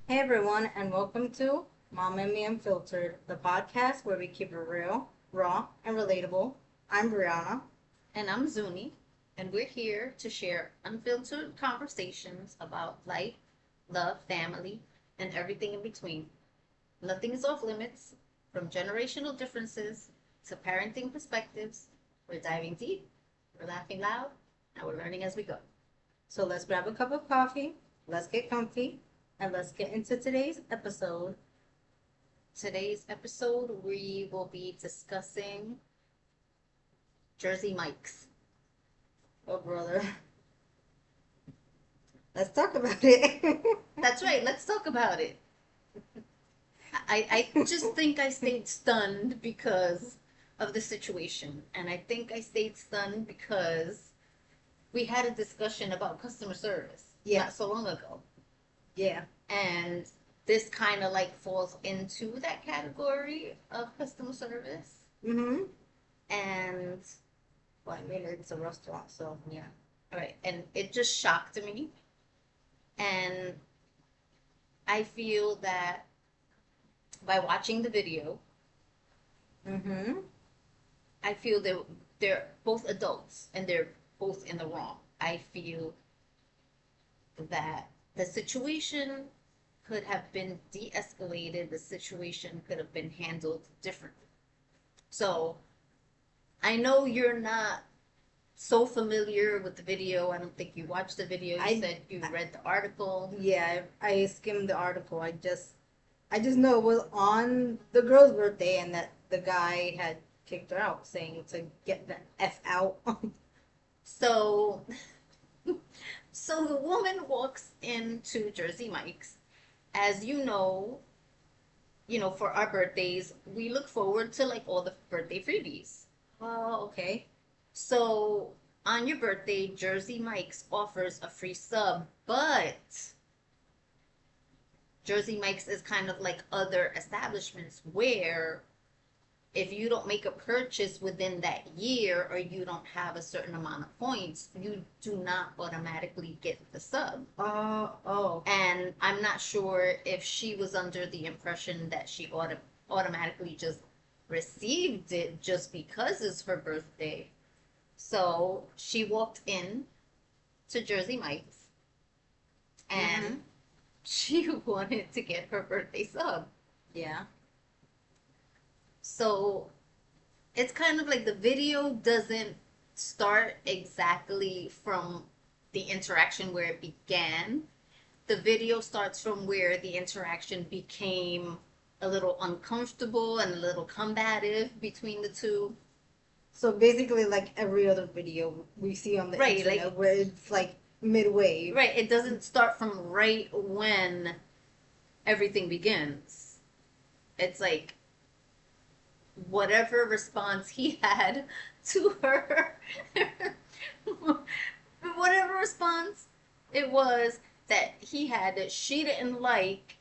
Hey everyone, and welcome to Mom and Me Unfiltered, the podcast where we keep it real, raw, and relatable. I'm Brianna. And I'm Zuni, and we're here to share unfiltered conversations about life, love, family, and everything in between. Nothing is off limits, from generational differences to parenting perspectives. We're diving deep, we're laughing loud, and we're learning as we go. So let's grab a cup of coffee, let's get comfy, and let's get into today's episode. Today's episode, we will be discussing Jersey Mike's. Oh, brother. Let's talk about it. That's right, let's talk about it. I just think I stayed stunned because of the situation. And I think I stayed stunned because we had a discussion about customer service Yeah. not so long ago. Yeah. And this kind of like falls into that category of customer service. Mm-hmm. And, Well, I mean, it's a restaurant, so yeah. all right, and it just shocked me. And I feel that by watching the video, Mm-hmm. I feel that they're both adults and they're both in the wrong. I feel that the situation could have been de escalated, the situation could have been handled differently. So I know you're not so familiar with the video. I don't think you watched the video. You said you read the article. Yeah, I skimmed the article. I just know it was on the girl's birthday and that the guy had kicked her out, saying to get the F out. So, so the woman walks into Jersey Mike's. As for our birthdays, we look forward to like all the birthday freebies. Oh, okay. So on your birthday, Jersey Mike's offers a free sub, but Jersey Mike's is kind of like other establishments where if you don't make a purchase within that year or you don't have a certain amount of points, you do not automatically get the sub. Oh. And I'm not sure if she was under the impression that she automatically just received it just because it's her birthday. So she walked in to Jersey Mike's and she wanted to get her birthday sub. Yeah. So it's kind of like the video doesn't start exactly from the interaction where it began. The video starts from where the interaction became a little uncomfortable and a little combative between the two. So basically, like every other video we see on the Right, internet, like where it's like midway. right, it doesn't start from right when everything begins. It's like whatever response he had to her, whatever response it was that he had that she didn't like,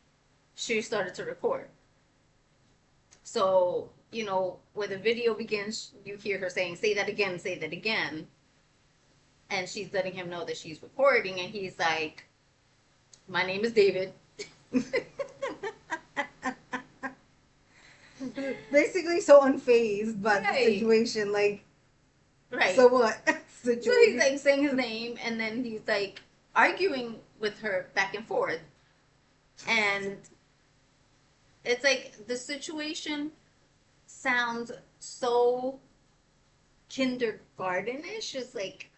she started to record. So, where the video begins, you hear her saying, say that again, say that again. And she's letting him know that she's recording, and he's like, my name is David. Basically, so unfazed by the Right. situation. Like, Right. so what? So he's Situation. like saying his name, and then he's like arguing with her back and forth. And it's like the situation sounds so kindergartenish. It's like,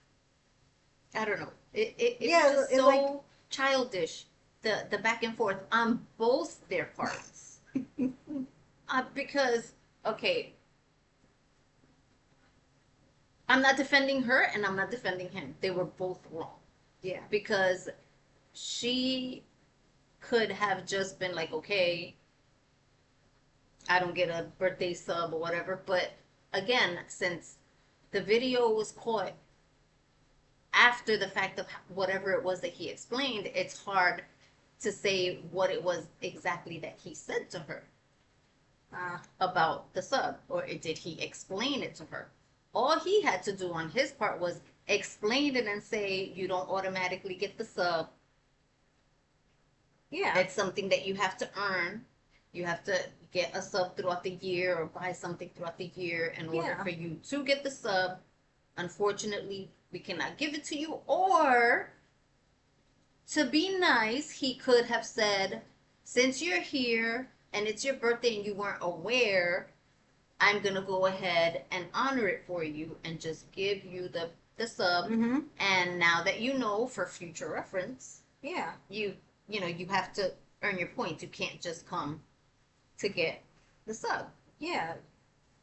I don't know. It's Yeah, just it's so like childish. The back and forth on both their parts. Because okay, I'm not defending her and I'm not defending him. They were both wrong. yeah. Because she could have just been like, okay, I don't get a birthday sub or whatever. But again, since the video was caught after the fact of whatever it was that he explained, it's hard to say what it was exactly that he said to her about the sub, or did he explain it to her? All he had to do on his part was explain it and say, you don't automatically get the sub. Yeah. It's something that you have to earn. You have to get a sub throughout the year or buy something throughout the year in order Yeah. for you to get the sub. Unfortunately, we cannot give it to you. Or to be nice, he could have said, since you're here and it's your birthday and you weren't aware, I'm gonna go ahead and honor it for you and just give you the sub. Mm-hmm. And now that you know, for future reference, Yeah. you know you have to earn your points. You can't just come to get the sub. Yeah.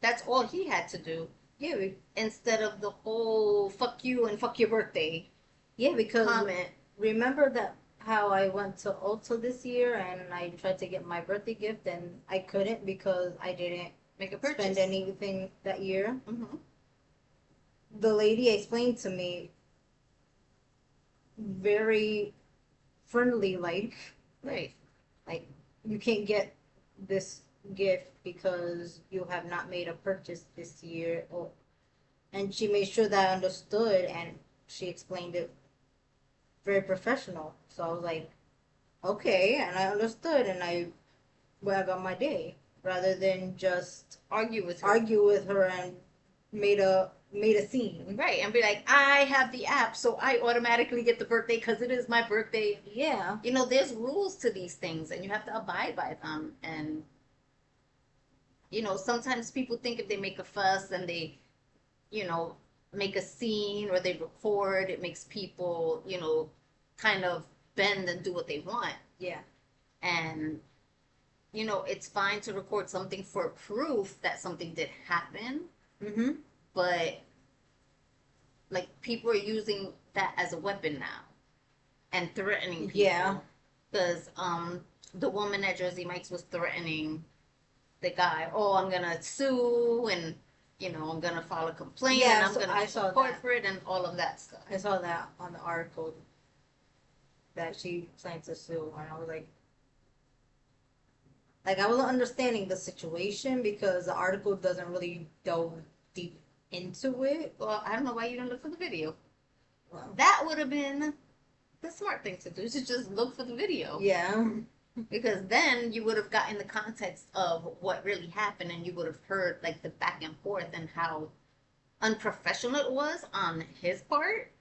That's all he had to do Yeah. instead of the whole "fuck you" and "fuck your birthday" Yeah, because comment. remember that how I went to Ulta this year and I tried to get my birthday gift and I couldn't because I didn't Make a purchase. spend anything that year. Mm-hmm. The lady explained to me very friendly, Right. like you can't get this gift because you have not made a purchase this year. Or, and she made sure that I understood and she explained it very professional. So I was like, okay, and I understood, and I went about my day rather than just Argue with her. argue with her and made a scene. Right, and be like, I have the app, so I automatically get the birthday because it is my birthday. Yeah, You know, there's rules to these things, and you have to abide by them. And you know, sometimes people think if they make a fuss and they, you know, make a scene or they record, it makes people, you know, kind of bend and do what they want. yeah, And you know, it's fine to record something for proof that something did happen, mm-hmm, but like people are using that as a weapon now and threatening people. yeah, Because the woman at Jersey Mike's was threatening the guy. Oh, I'm gonna sue and you know I'm gonna file a complaint and yeah. I'm So gonna I go to saw court that. for it and all of that stuff. I saw that on the article that she plans to sue, and I was like I wasn't understanding the situation because the article doesn't really delve deep into it. Well, I don't know why you didn't look for the video. Well, That would have been the smart thing to do, to just look for the video. yeah, Because then you would have gotten the context of what really happened and you would have heard like the back and forth and how unprofessional it was on his part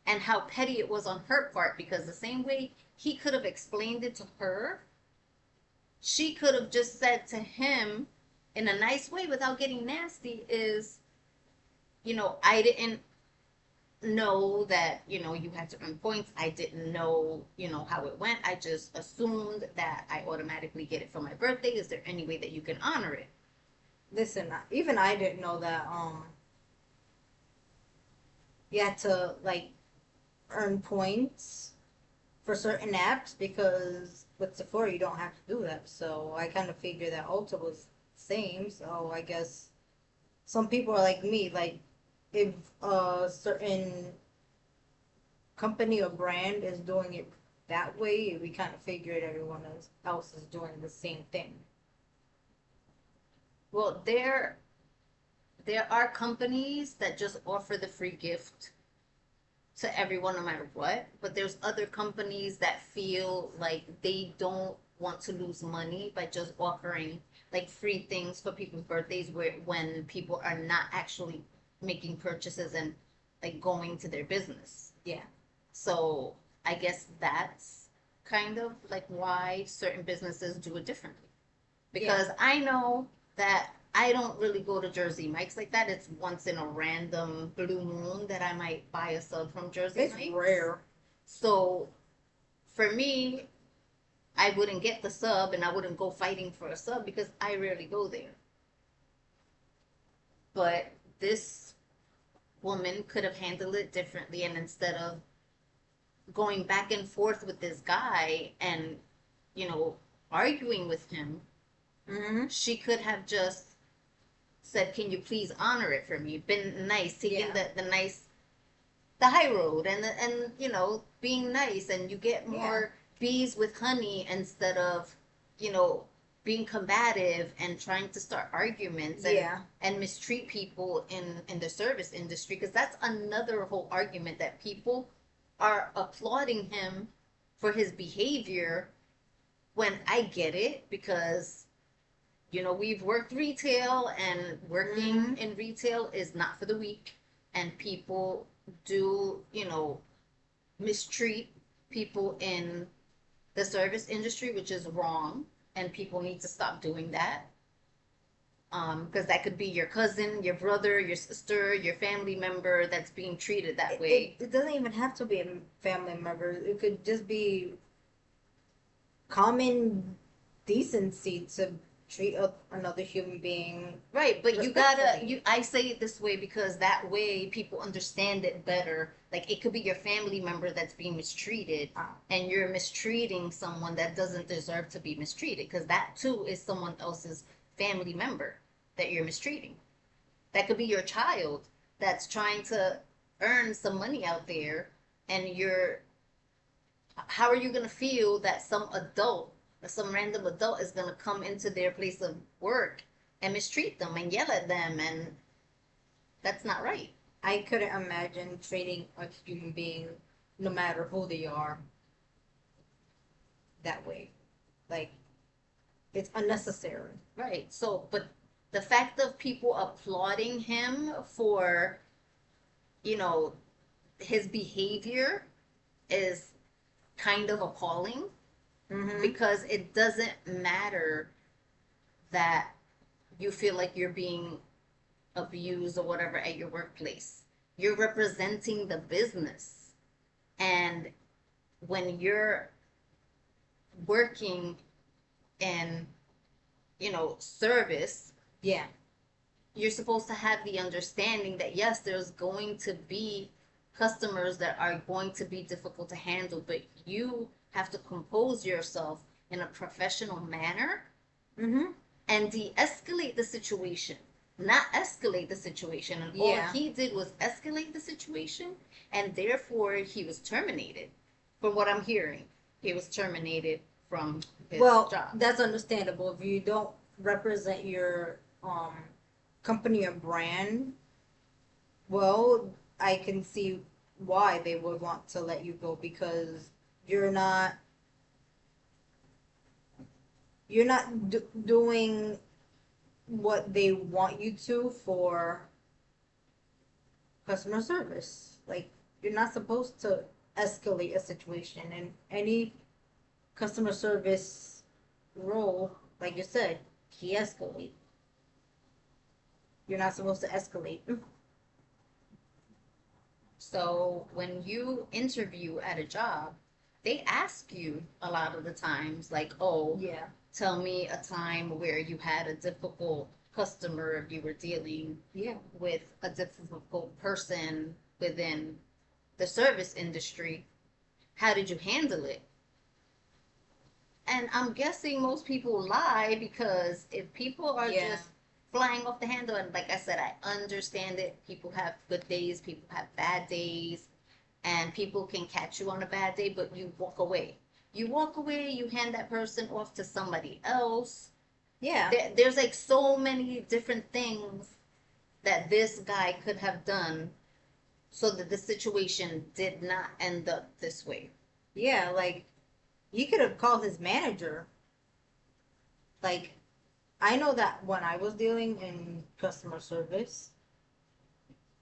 and how petty it was on her part, because the same way he could have explained it to her, she could have just said to him in a nice way without getting nasty is, you know, I didn't know that, you know, you had to earn points. I didn't know, you know, how it went. I just assumed that I automatically get it for my birthday. Is there any way that you can honor it? listen, even I didn't know that you had to like earn points for certain apps because with Sephora you don't have to do that. So I kind of figured that Ulta was the same. So I guess some people are like me, like if a certain company or brand is doing it that way, we kind of figured else is doing the same thing. Well, there are companies that just offer the free gift to everyone no matter what, but there's other companies that feel like they don't want to lose money by just offering like free things for people's birthdays where when people are not actually making purchases and like going to their business. Yeah. So I guess that's kind of like why certain businesses do it differently. Because I know that I don't really go to Jersey Mike's like that. It's once in a random blue moon that I might buy a sub from Jersey It's Mike's. rare. So for me, I wouldn't get the sub and I wouldn't go fighting for a sub because I rarely go there. But this woman could have handled it differently, and instead of going back and forth with this guy and, you know, arguing with him, Mm-hmm. she could have just said, "Can you please honor it for me?" Been nice, taking Yeah. the high road, and you know, being nice, and you get Yeah. more bees with honey instead of, you know, being combative and trying to start arguments and Yeah. and mistreat people in the service industry, because that's another whole argument that people are applauding him for his behavior I get it because, we've worked retail, and working in retail is not for the weak. And people do, mistreat people in the service industry, which is wrong. And people need to stop doing that. Because that could be your cousin, your brother, your sister, your family member that's being treated that way. It doesn't even have to be a family member. It could just be common decency to treat another human being Right, but you gotta, respectfully. I say it this way because that way people understand it better. Like, it could be your family member that's being mistreated, Ah, and you're mistreating someone that doesn't deserve to be mistreated, because that too is someone else's family member that you're mistreating. That could be your child that's trying to earn some money out there, and how are you going to feel that some adult, or some random adult, is going to come into their place of work and mistreat them and yell at them? And that's not right. I couldn't imagine treating a human being, no matter who they are, that way. Like, it's unnecessary. Right. So, but the fact of people applauding him for, you know, his behavior is kind of appalling, Mm-hmm. because it doesn't matter that you feel like you're being abused or whatever at your workplace. You're representing the business. And when you're working in, service, Yeah. you're supposed to have the understanding that yes, there's going to be customers that are going to be difficult to handle, but you have to compose yourself in a professional manner Mm-hmm. and de-escalate the situation, not escalate the situation. And all Yeah. he did was escalate the situation, and therefore he was terminated. From what I'm hearing, he was terminated from his Well, job. that's understandable. If you don't represent your company or brand well, I can see why they would want to let you go because you're not doing what they want you to for customer service. Like you're not supposed to escalate a situation in any customer service role. Like you said, de-escalate. You're not supposed to escalate. So when you interview at a job, they ask you a lot of the times, like, oh, Yeah. tell me a time where you had a difficult customer, you were dealing Yeah. with a difficult person within the service industry. How did you handle it? And I'm guessing most people lie, because if people are Yeah. just flying off the handle, and like I said, I understand it. People have good days, people have bad days, and people can catch you on a bad day, but you walk away. You walk away, you hand that person off to somebody else. Yeah. There's like so many different things that this guy could have done so that the situation did not end up this way. Yeah. Like he could have called his manager. Like I know that when I was dealing in customer service,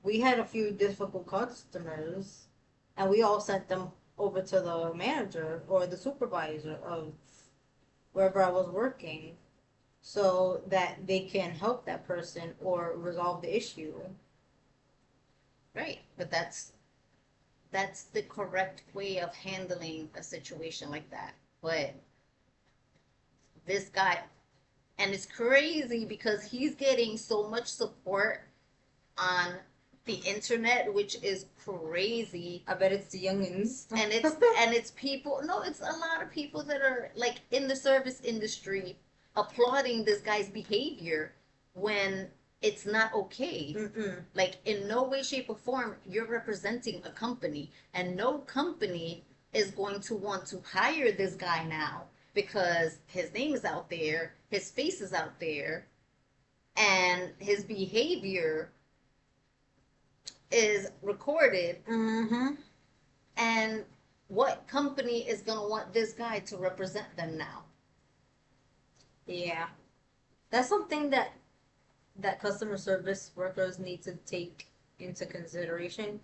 we had a few difficult customers, and we all sent them over to the manager or the supervisor of wherever I was working so that they can help that person or resolve the issue. Right. But that's the correct way of handling a situation like that. But this guy, and it's crazy because he's getting so much support on the internet, which is crazy. I bet it's the youngins. And it's and it's people, no, it's a lot of people that are like in the service industry applauding this guy's behavior when it's not okay. Mm-mm. Like, in no way, shape, or form you're representing a company, and no company is going to want to hire this guy now because his name is out there, his face is out there, and his behavior is recorded. Mm-hmm. And what company is going to want this guy to represent them now? Yeah. That's something that customer service workers need to take into consideration.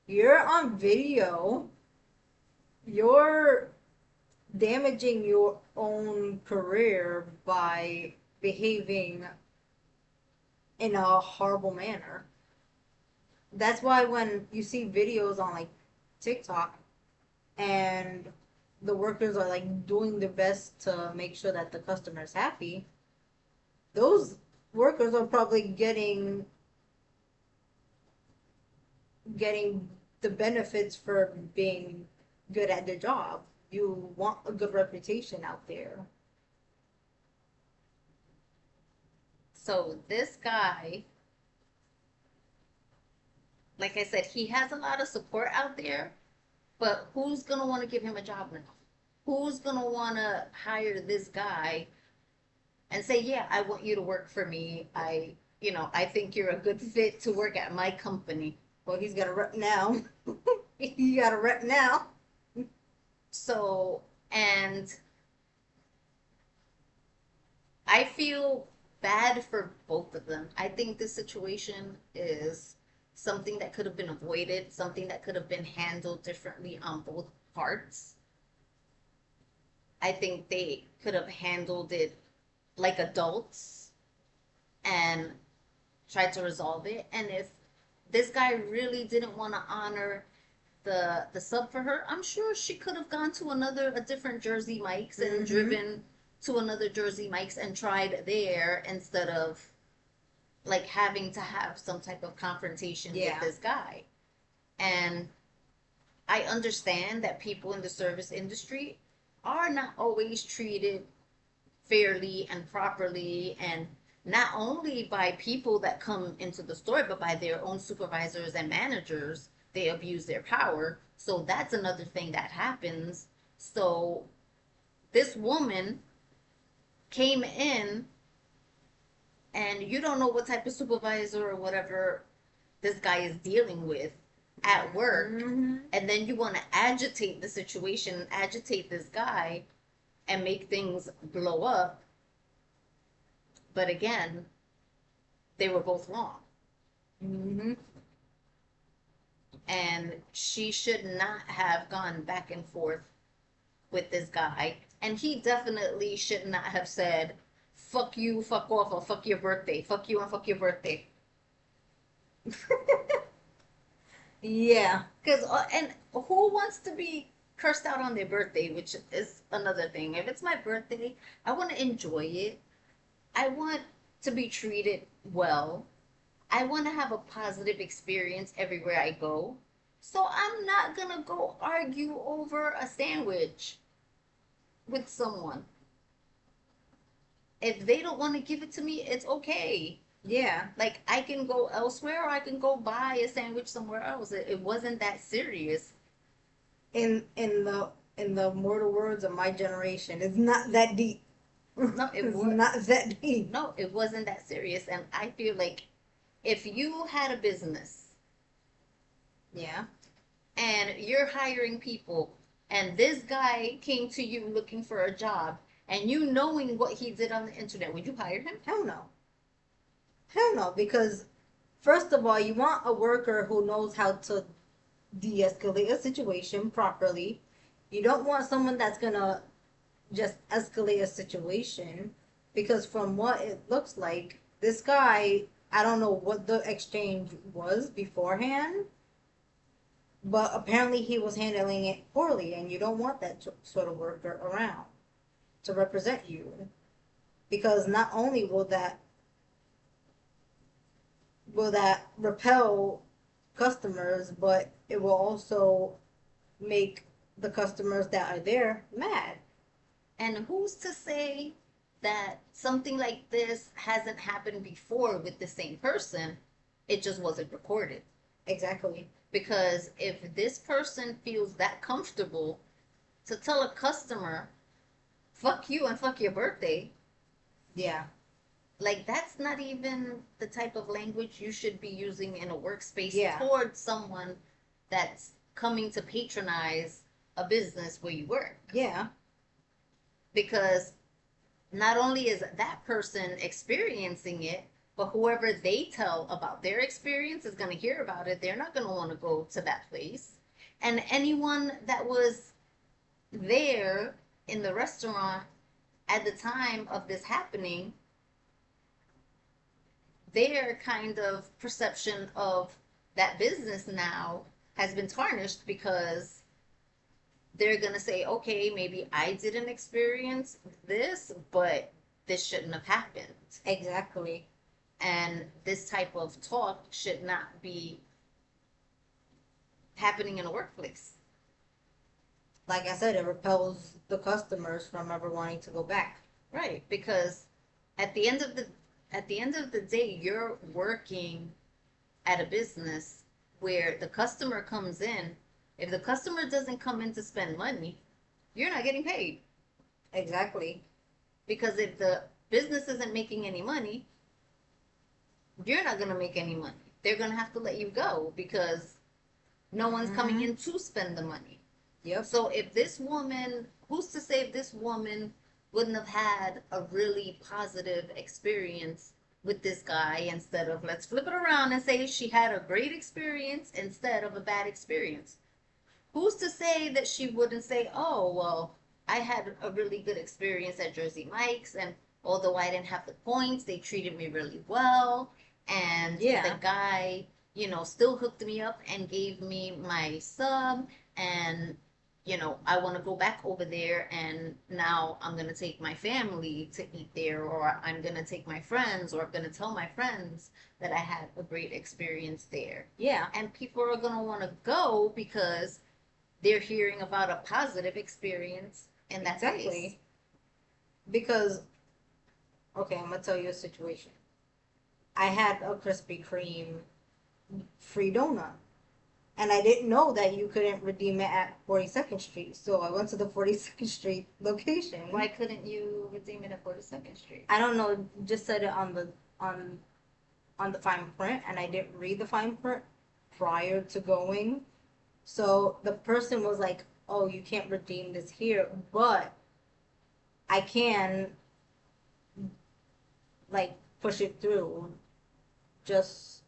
You're on video. You're damaging your own career by behaving in a horrible manner. That's why when you see videos on like TikTok and the workers are like doing their best to make sure that the customer is happy, those workers are probably getting the benefits for being good at their job. You want a good reputation out there. So this guy, like I said, he has a lot of support out there, but who's gonna want to give him a job now? Who's gonna want to hire this guy and say, "Yeah, I want you to work for me. I think you're a good fit to work at my company." Well, he's got a rep now. He got a rep now. So, and I feel bad for both of them. I think this situation is something that could have been avoided, something that could have been handled differently on both parts. I think they could have handled it like adults and tried to resolve it. And if this guy really didn't want to honor the sub for her, I'm sure she could have gone to a different Jersey Mike's and driven to another Jersey Mike's and tried there instead of like having to have some type of confrontation with this guy. And I understand that people in the service industry are not always treated fairly and properly, and not only by people that come into the store, but by their own supervisors and managers. They abuse their power. So that's another thing that happens. So this woman came in, and you don't know what type of supervisor or whatever this guy is dealing with at work. And then you want to agitate the situation, agitate this guy, and make things blow up. But again, they were both wrong. And she should not have gone back and forth with this guy. And he definitely should not have said, fuck you, fuck off, or fuck your birthday. Fuck you and fuck your birthday. Yeah. Because, and who wants to be cursed out on their birthday, which is another thing. If it's my birthday, I want to enjoy it. I want to be treated well. I want to have a positive experience everywhere I go. So I'm not going to go argue over a sandwich with someone. If they don't want to give it to me, it's okay. Yeah. Like, I can go elsewhere or I can go buy a sandwich somewhere else. It wasn't that serious. In the mortal words of my generation, it's not that deep. No, it's not that deep. No, it wasn't that serious. And I feel like if you had a business, yeah, and you're hiring people, and this guy came to you looking for a job, and you knowing what he did on the internet, would you hire him? Hell no. Hell no, because first of all, you want a worker who knows how to de-escalate a situation properly. You don't want someone that's gonna just escalate a situation, because from what it looks like, this guy, I don't know what the exchange was beforehand, but apparently he was handling it poorly, and you don't want that sort of worker around to represent you, because not only will that repel customers, but it will also make the customers that are there mad. And who's to say that something like this hasn't happened before with the same person? It just wasn't recorded. Exactly. Because if this person feels that comfortable to tell a customer, fuck you and fuck your birthday. Yeah. Like, that's not even the type of language you should be using in a workspace towards someone that's coming to patronize a business where you work. Yeah. Because not only is that person experiencing it, but whoever they tell about their experience is going to hear about it. They're not going to want to go to that place. And anyone that was there in the restaurant at the time of this happening, their kind of perception of that business now has been tarnished because they're going to say, okay, maybe I didn't experience this, but this shouldn't have happened. Exactly. And this type of talk should not be happening in a workplace. Like I said, it repels the customers from ever wanting to go back. Right, because at the end of the day, you're working at a business where the customer comes in. If the customer doesn't come in to spend money, you're not getting paid. Exactly. Because if the business isn't making any money, you're not going to make any money. They're going to have to let you go because no one's coming in to spend the money. Yep. So if this woman, who's to say if this woman wouldn't have had a really positive experience with this guy instead of, let's flip it around and say she had a great experience instead of a bad experience. Who's to say that she wouldn't say, oh, well, I had a really good experience at Jersey Mike's, and although I didn't have the points, they treated me really well. And Yeah. the guy, still hooked me up and gave me my sub. And, I want to go back over there. And now I'm going to take my family to eat there, or I'm going to take my friends, or I'm going to tell my friends that I had a great experience there. Yeah. And people are going to want to go because they're hearing about a positive experience in that Exactly. place. Because, okay, I'm gonna tell you a situation. I had a Krispy Kreme free donut, and I didn't know that you couldn't redeem it at 42nd Street. So I went to the 42nd Street location. Why couldn't you redeem it at 42nd Street? I don't know. Just said it on the fine print, and I didn't read the fine print prior to going. So the person was like, "Oh, you can't redeem this here, but I can like push it through just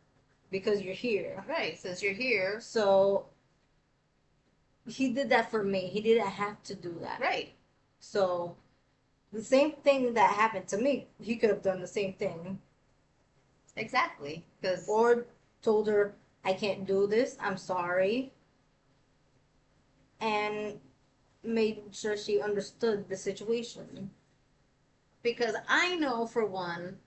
because you're here." Right, since you're here. So he did that for me. He didn't have to do that. Right. So the same thing that happened to me, he could have done the same thing. Exactly. Because Or told her, "I can't do this. I'm sorry." And made sure she understood the situation. because I know for one,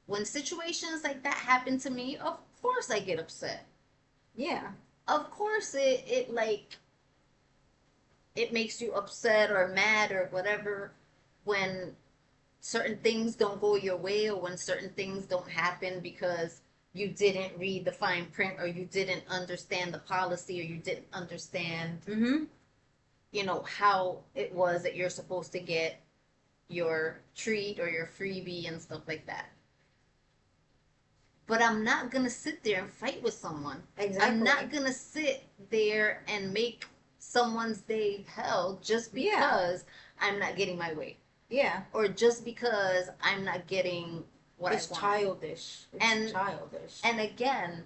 when situations like that happen to me, of course I get upset. Yeah. Of course it like it makes you upset or mad or whatever when certain things don't go your way or when certain things don't happen because you didn't read the fine print or you didn't understand the policy or you didn't understand Mm-hmm. how it was that you're supposed to get your treat or your freebie and stuff like that. But I'm not gonna sit there and fight with someone. Exactly. I'm not gonna sit there and make someone's day hell just because I'm not getting my way. Yeah. Or just because I'm not getting what It's I want. childish. It's childish. And again,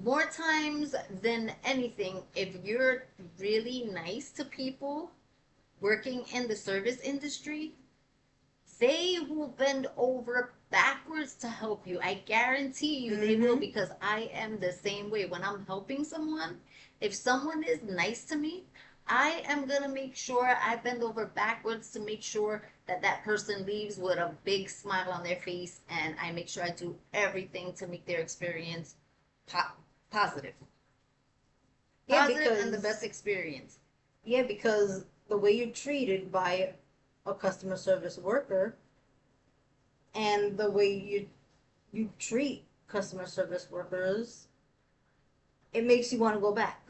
more times than anything, if you're really nice to people working in the service industry, they will bend over backwards to help you. I guarantee you they will, because I am the same way. When I'm helping someone, if someone is nice to me, I am going to make sure I bend over backwards to make sure that that person leaves with a big smile on their face, and I make sure I do everything to make their experience positive. Yeah, Positive because and the best experience. Yeah, because the way you're treated by a customer service worker and the way you treat customer service workers, it makes you want to go back.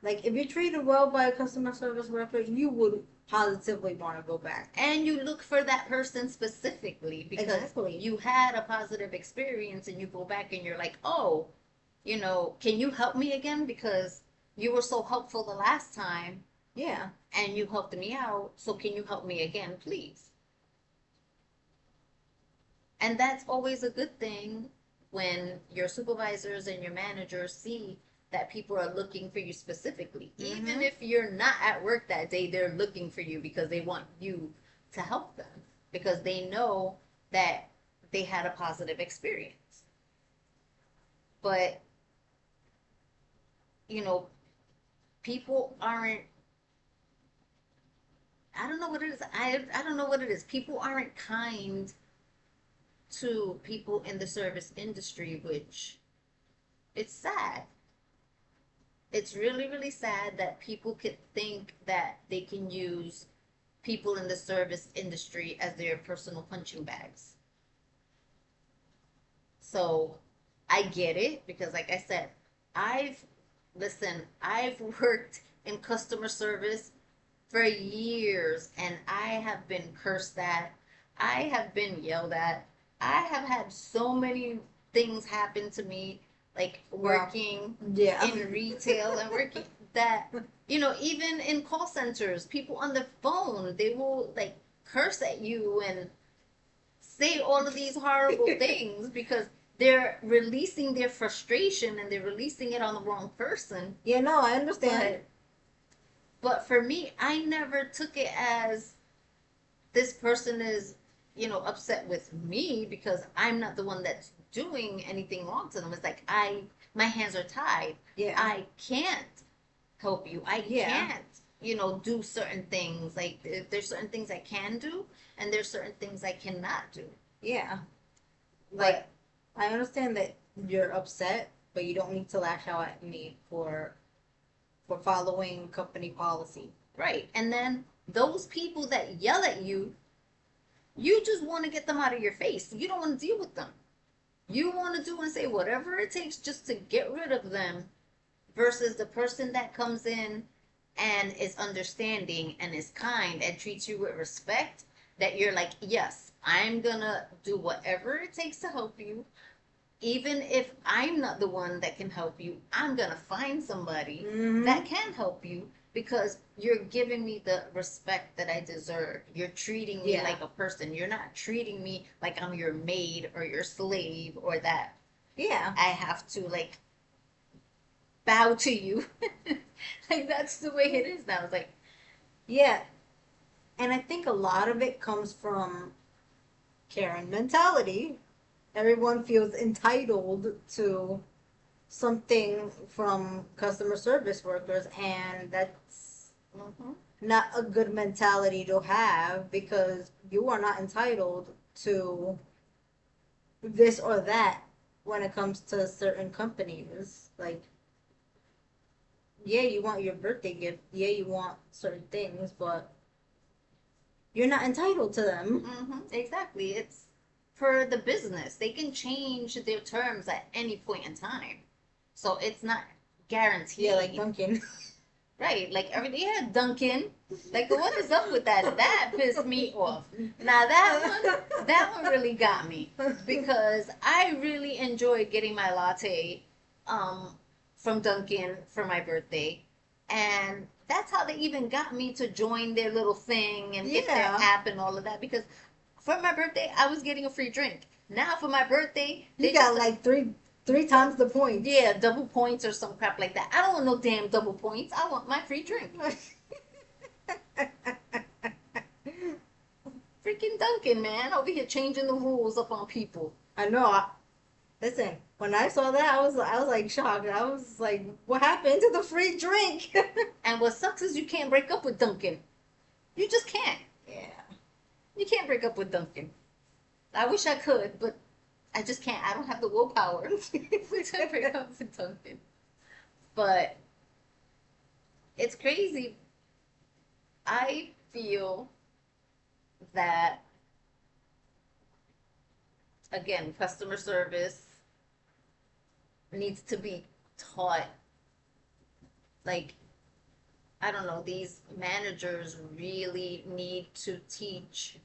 Like if you're treated well by a customer service worker, you would positively want to go back. And you look for that person specifically because Exactly. you had a positive experience and you go back and you're like, oh, can you help me again? Because you were so helpful the last time. Yeah. and you helped me out, so can you help me again, please? And that's always a good thing when your supervisors and your managers see that people are looking for you specifically. Even Mm-hmm. if you're not at work that day, they're looking for you because they want you to help them because they know that they had a positive experience. But, you know, people aren't, I don't know what it is. I don't know what it is. People aren't kind to people in the service industry, which it's sad. It's really, really sad that people could think that they can use people in the service industry as their personal punching bags. So I get it because, like I said, I've, I've worked in customer service for years and I have been cursed at. I have been yelled at. I have had so many things happen to me, like Well, working yeah. in retail and working that, even in call centers, people on the phone, they will like curse at you and say all of these horrible things because they're releasing their frustration and they're releasing it on the wrong person. Yeah, no, I understand. But for me, I never took it as this person is, upset with me because I'm not the one that's doing anything wrong to them. It's like my hands are tied. Yeah. I can't help you. I Yeah. can't, do certain things. Like there's certain things I can do and there's certain things I cannot do. Yeah. Like, But I understand that you're upset, but you don't need to lash out at me for following company policy. right. And then those people that yell at you, you just want to get them out of your face. You don't want to deal with them. You want to do and say whatever it takes just to get rid of them versus the person that comes in and is understanding and is kind and treats you with respect, that you're like, yes, I'm gonna do whatever it takes to help you. Even if I'm not the one that can help you, I'm gonna find somebody Mm-hmm. that can help you because you're giving me the respect that I deserve. You're treating me Yeah. like a person. You're not treating me like I'm your maid or your slave or that Yeah. I have to like bow to you. Like that's the way it is now. It's like, Yeah. And I think a lot of it comes from Karen mentality. Everyone feels entitled to something from customer service workers, and that's mhm, not a good mentality to have because you are not entitled to this or that when it comes to certain companies. Like, yeah, you want your birthday gift, yeah, you want certain things, but you're not entitled to them. exactly. It's for the business. They can change their terms at any point in time. So it's not guaranteed. Yeah, like Duncan. Right, like every yeah, Duncan. Like what is up with that? That pissed me off. Now that one really got me because I really enjoyed getting my latte um from Duncan for my birthday. And that's how they even got me to join their little thing and get their Yeah. app and all of that because for my birthday I was getting a free drink. Now for my birthday, You they got just like three times the points. yeah, double points or some crap like that. I don't want no damn double points. I want my free drink. Freaking Duncan, man, over here changing the rules up on people. I know. Listen, when I saw that, I was like shocked. I was like, "What happened to the free drink?" And what sucks is you can't break up with Duncan. You just can't. Yeah. You can't break up with Duncan. I wish I could, but I just can't. I don't have the willpower to break up with Duncan. But it's crazy. I feel that again, customer service needs to be taught. Like, I don't know, these managers really need to teach,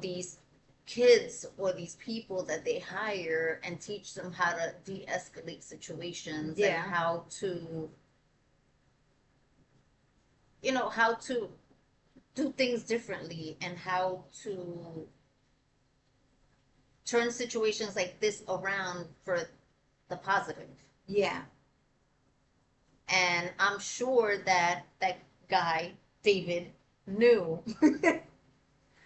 these kids or these people that they hire and teach them how to de escalate situations Yeah. and how to how to do things differently and how to turn situations like this around for the positive. Yeah. And I'm sure that that guy, David, knew.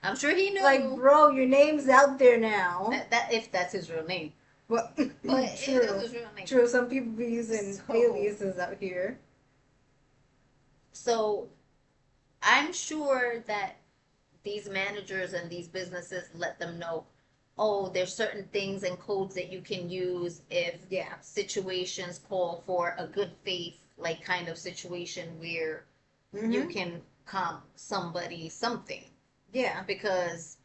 I'm sure he Like, knew bro, your name's out there now. that if that's his real name. But But it is true. his real name. True. Some people be using So, aliases out here. so I'm sure that these managers and these businesses let them know, oh, there's certain things and codes that you can use if Yeah. situations call for a good faith, like kind of situation where you Mm-hmm. can comp somebody something. Yeah. Because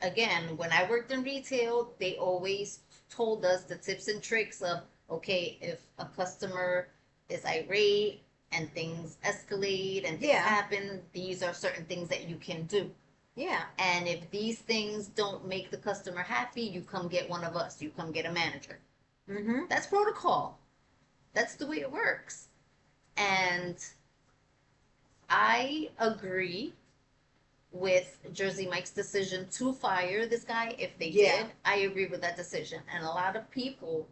again, when I worked in retail, they always told us the tips and tricks of, okay, if a customer is irate and things escalate and things Yeah. happen, these are certain things that you can do. Yeah. And if these things don't make the customer happy, you come get one of us. You come get a manager. Mm-hmm. That's protocol. That's the way it works. And I agree with Jersey Mike's decision to fire this guy. If they Yeah. did, I agree with that decision. And a lot of people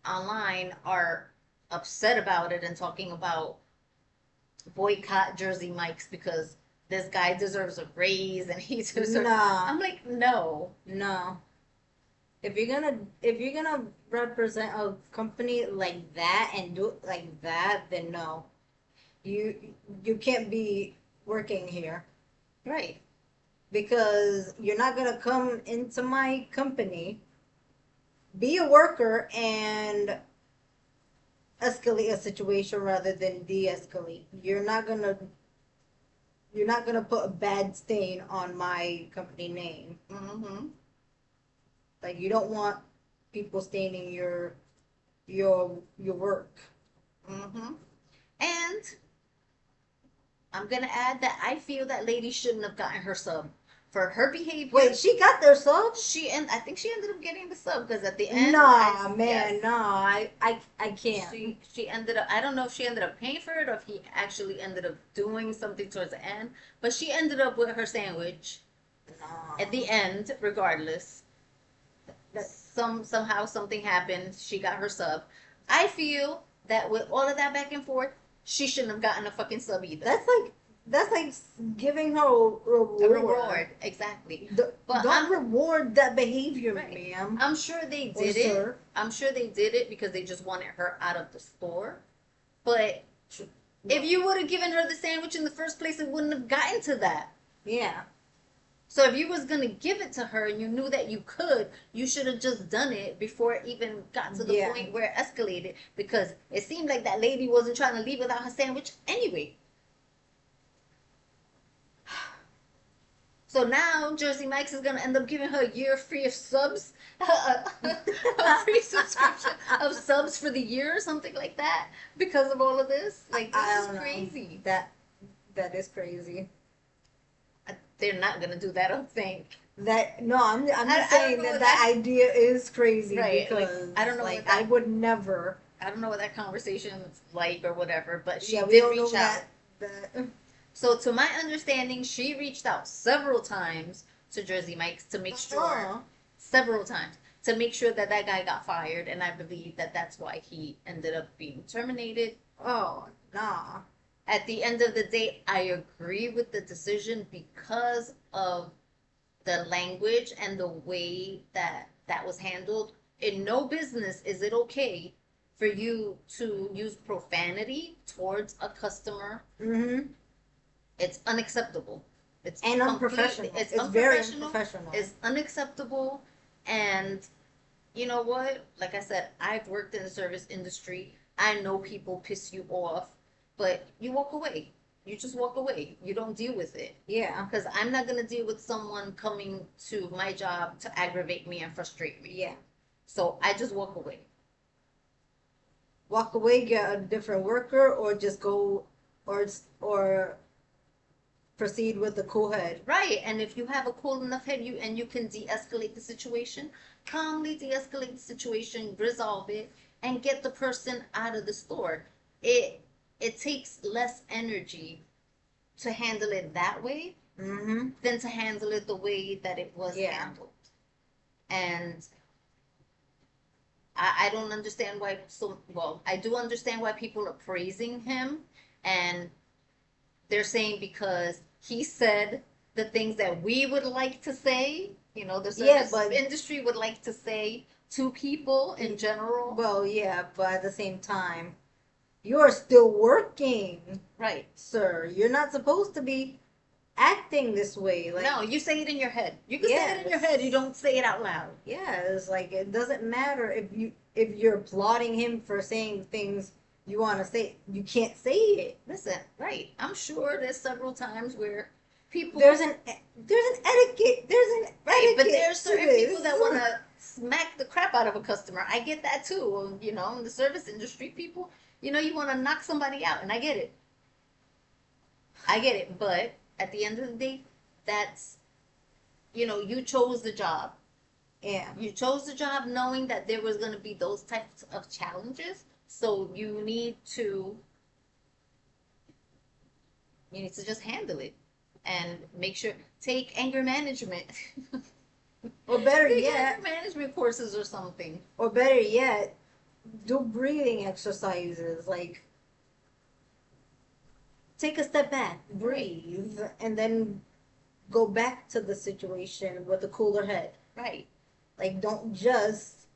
online are upset about it and talking about boycott Jersey Mike's because this guy deserves a raise and he deserves. Nah. I'm like, no. No. If you're gonna represent a company like that and do it like that, then no. You you can't be working here Right. because you're not gonna come into my company, be a worker, and escalate a situation rather than de-escalate. You're not gonna put a bad stain on my company name. Mm-hmm. Like, you don't want people staining your work. Mm-hmm. And I'm gonna add that I feel that lady shouldn't have gotten her sub for her behavior. Wait, she got their sub? I think she ended up getting the sub because at the end, Nah, man, yes, nah. I can't. she ended up. I don't know if she ended up paying for it or if he actually ended up doing something towards the end. But she ended up with her sandwich Nah. at the end, regardless. That- Somehow something happened. She got her sub. I feel that with all of that back and forth, she shouldn't have gotten a fucking sub either. That's like giving her a reward. A reward, exactly. But Don't reward that behavior, Right. ma'am. I'm sure they Or did it. sir. I'm sure they did it because they just wanted her out of the store. But if you would have given her the sandwich in the first place, it wouldn't have gotten to that. Yeah. So if you was gonna give it to her and you knew that you could, you should have just done it before it even got to the Yeah. point where it escalated. Because it seemed like that lady wasn't trying to leave without her sandwich anyway. So now Jersey Mike's is gonna end up giving her a year free of subs, a free subscription of subs for the year or something like that because of all of this. Like, I this don't is know. crazy. That is crazy. They're not gonna do that, I don't think. I'm just I don't saying know that what that idea is crazy, Right, like, because I don't know like what that- I would never. I don't know what that conversation's like or whatever, but she Yeah, we did don't know reach out. that. So to my understanding, she reached out several times to Jersey Mike's to make sure, Uh-uh. several times, to make sure that that guy got fired, and I believe that that's why he ended up being terminated. Oh, nah. At the end of the day, I agree with the decision because of the language and the way that that was handled. In no business is it okay for you to use profanity towards a customer. Mm-hmm. It's unacceptable. It's And unprofessional. It's very unprofessional. It's unacceptable. And you know what? Like I said, I've worked in the service industry. I know people piss you off, but you walk away. You just walk away. You don't deal with it. Yeah. Because I'm not going to deal with someone coming to my job to aggravate me and frustrate me. Yeah. So I just walk away. Walk away, get a different worker, or just go, or proceed with the cool head. Right. And if you have a cool enough head, you can de-escalate the situation, calmly de-escalate the situation, resolve it, and get the person out of the store. it takes less energy to handle it that way Mm-hmm. than to handle it the way that it was Yeah. handled. And I don't understand why I do understand why people are praising him, and they're saying because he said the things that we would like to say, the Yeah, service but industry would like to say to people in general. well, yeah, but at the same time, you're still working, Right. sir. You're not supposed to be acting this way. Like, No, you say it in your head. You can say it in your head. You yes, don't say it out loud. yeah, it's like it doesn't matter if you're applauding him for saying things you want to say. You can't say it. Listen, right. I'm sure there's several times where people There's an etiquette. There's an right, but etiquette there are to certain this. people that want to smack the crap out of a customer. I get that too. In the service industry, people, you want to knock somebody out, and I get it. I get it, but at the end of the day, that's you chose the job. Yeah. You chose the job knowing that there was going to be those types of challenges. So you need to just handle it and make sure take anger management. Or better Take yet, anger management courses or something. or better yet, do breathing exercises. Like, take a step back, breathe, and then go back to the situation with a cooler head. Right. Like, don't just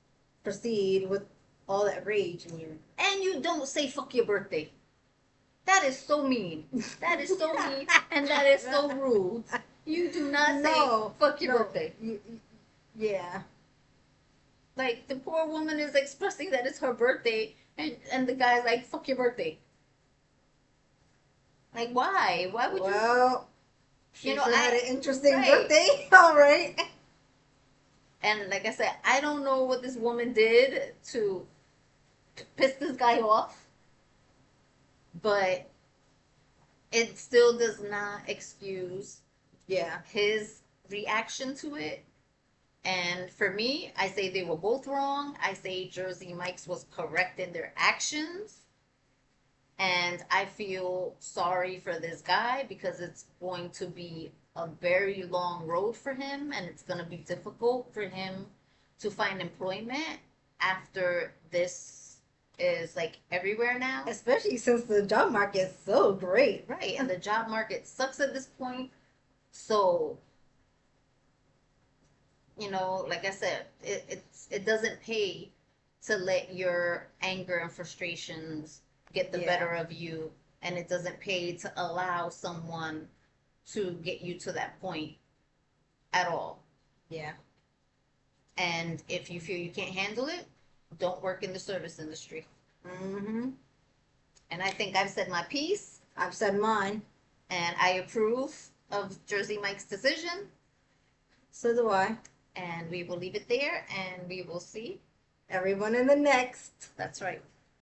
proceed with all that rage in you. And you don't say fuck your birthday. That is so mean. That is so mean, and that is so rude. You do not say fuck your birthday. Yeah. Like the poor woman is expressing that it's her birthday, and the guy's like fuck your birthday. Like why? Why would Well, she sure had an interesting right. birthday. All right. And like I said, I don't know what this woman did to piss this guy off, but it still does not excuse Yeah. his reaction to it. And for me, I say they were both wrong. I say Jersey Mike's was correct in their actions. And I feel sorry for this guy because it's going to be a very long road for him, and it's going to be difficult for him to find employment after this is like everywhere now. Especially since the job market is so great. Right, and the job market sucks at this point. So, like I said, it doesn't pay to let your anger and frustrations get the better of you, and it doesn't pay to allow someone to get you to that point at all. Yeah. And if you feel you can't handle it, don't work in the service industry. Mm-hmm. And I think I've said my piece. I've said mine. And I approve of Jersey Mike's decision. So do I. And we will leave it there, and we will see everyone in the next. That's right.